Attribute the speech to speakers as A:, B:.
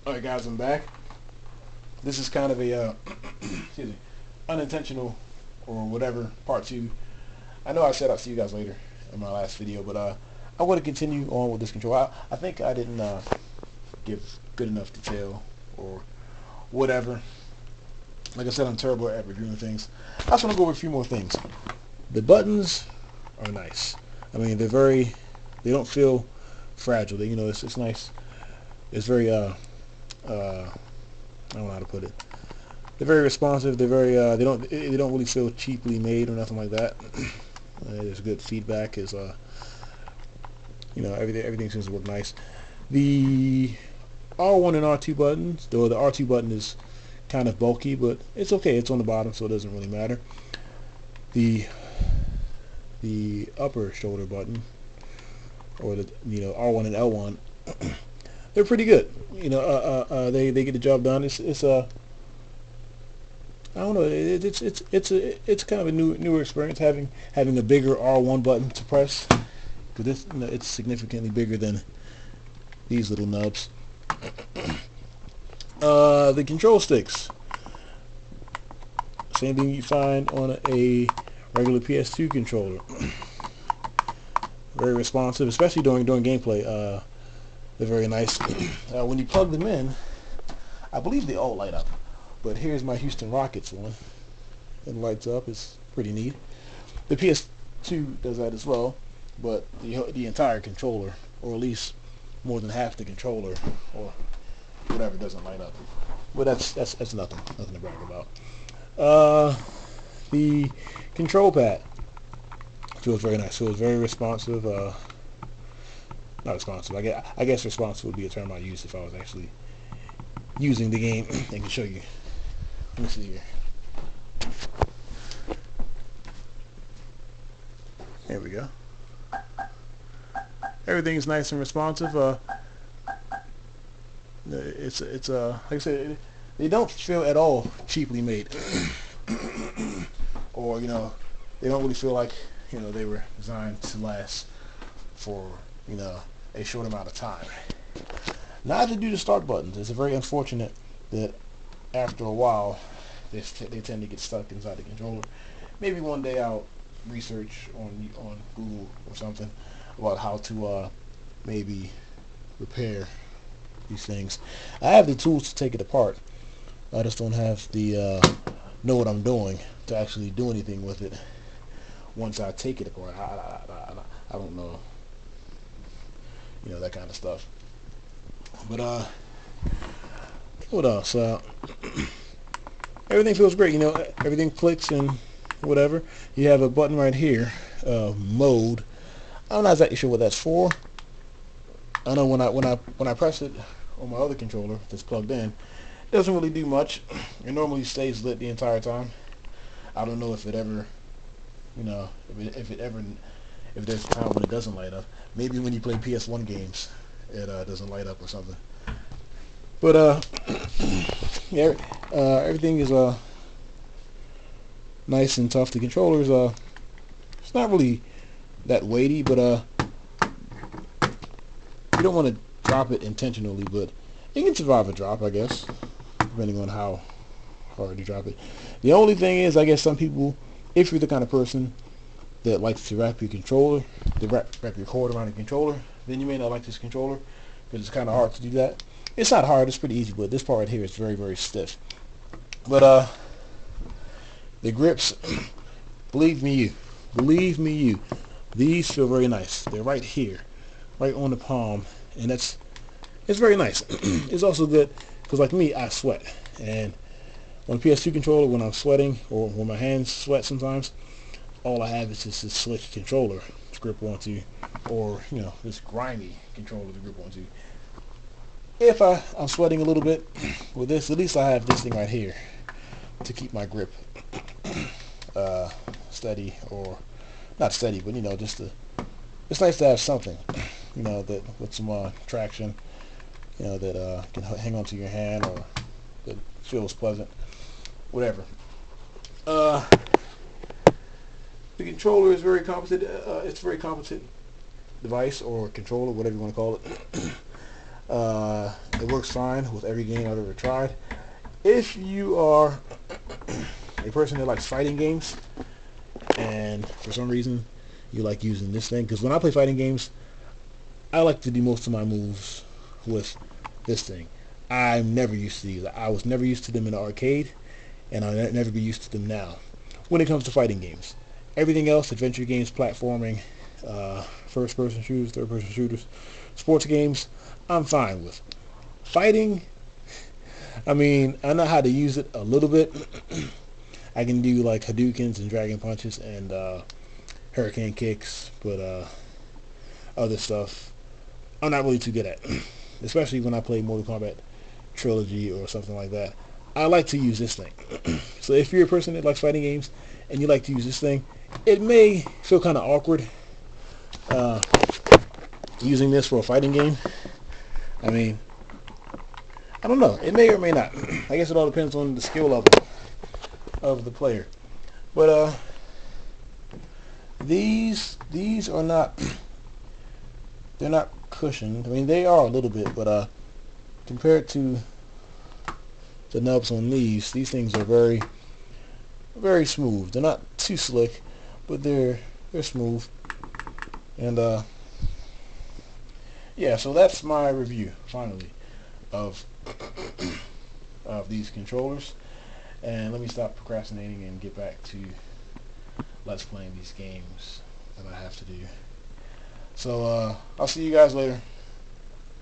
A: Alright guys, I'm back. This is kind of a excuse me, unintentional or whatever part 2. I know I said I'll see you guys later in my last video, but I want to continue on with this control. I think I didn't give good enough detail or whatever. Like I said, I'm terrible at reviewing things. I just want to go over a few more things. The buttons are nice. I mean, they don't feel fragile. It's nice. It's very I don't know how to put it. They're very responsive. They're very they don't really feel cheaply made or nothing like that. There's good feedback. Everything seems to work nice. The R1 and R2 buttons, though the R2 button is kind of bulky, but it's okay. It's on the bottom, so it doesn't really matter. The upper shoulder button, or the R1 and L1, they're pretty good. They get the job done. I don't know. It's kind of a newer experience having a bigger R1 button to press, because it's significantly bigger than these little nubs. The control sticks, same thing you find on a regular PS2 controller. Very responsive, especially during gameplay. They're very nice. When you plug them in, I believe they all light up. But here's my Houston Rockets one. It lights up. It's pretty neat. The PS2 does that as well, but the entire controller, or at least more than half the controller, or whatever, doesn't light up. But that's nothing to brag about. The control pad feels very nice. Feels very responsive. Not responsive. I guess responsive would be a term I use if I was actually using the game. I can show you. Let me see here. There we go. Everything is nice and responsive. It's like I said, they don't feel at all cheaply made, or they don't really feel like they were designed to last for a short amount of time. Neither do the start buttons. It's very unfortunate that after a while they tend to get stuck inside the controller. Maybe one day I'll research on Google or something about how to maybe repair these things. I have the tools to take it apart. I just don't have the know what I'm doing to actually do anything with it once I take it apart. I don't know, that kind of stuff. But what else? Everything feels great. Everything clicks and whatever. You have a button right here, mode. I'm not exactly sure what that's for. I know when I press it on my other controller that's plugged in, it doesn't really do much. It normally stays lit the entire time. I don't know if it ever, if there's a time when it doesn't light up. Maybe when you play PS1 games, it doesn't light up or something. But yeah, everything is nice and tough. The controller's it's not really that weighty, but you don't want to drop it intentionally, but you can survive a drop, I guess, depending on how hard you drop it. The only thing is, I guess some people, if you're the kind of person that likes to wrap your controller, wrap your cord around your controller, then you may not like this controller, because it's kind of hard to do that. It's not hard, it's pretty easy, but this part right here is very, very stiff. But the grips, believe me you, these feel very nice. They're right here, right on the palm, and it's very nice. It's also good because, like me, I sweat, and on a PS2 controller, when I'm sweating or when my hands sweat sometimes, all I have is just this slick controller to grip onto, or this grimy controller to grip onto. If I'm sweating a little bit with this, at least I have this thing right here to keep my grip steady, or not steady, but it's nice to have something that with some traction, that can hang onto your hand, or that feels pleasant, whatever. The controller is very competent. It's a very competent device or controller, whatever you want to call it. It works fine with every game I've ever tried. If you are a person that likes fighting games, and for some reason you like using this thing, because when I play fighting games, I like to do most of my moves with this thing. I'm never used to these. I was never used to them in the arcade, and I'll never be used to them now. When it comes to fighting games, everything else, adventure games, platforming, first-person shooters, third-person shooters, sports games, I'm fine with. Fighting, I mean, I know how to use it a little bit. I can do like Hadoukens and Dragon Punches and Hurricane Kicks, but other stuff I'm not really too good at. Especially when I play Mortal Kombat Trilogy or something like that. I like to use this thing. So if you're a person that likes fighting games and you like to use this thing, it may feel kind of awkward uh, using this for a fighting game. I mean, I don't know. It may or may not. I guess it all depends on the skill level of the player. But these are not, they're not cushioned. I mean, they are a little bit, but compared to the nubs on these things are very, very smooth. They're not too slick, but they're smooth. And yeah, so that's my review finally of of these controllers. And let me stop procrastinating and get back to let's playing these games that I have to do. So I'll see you guys later.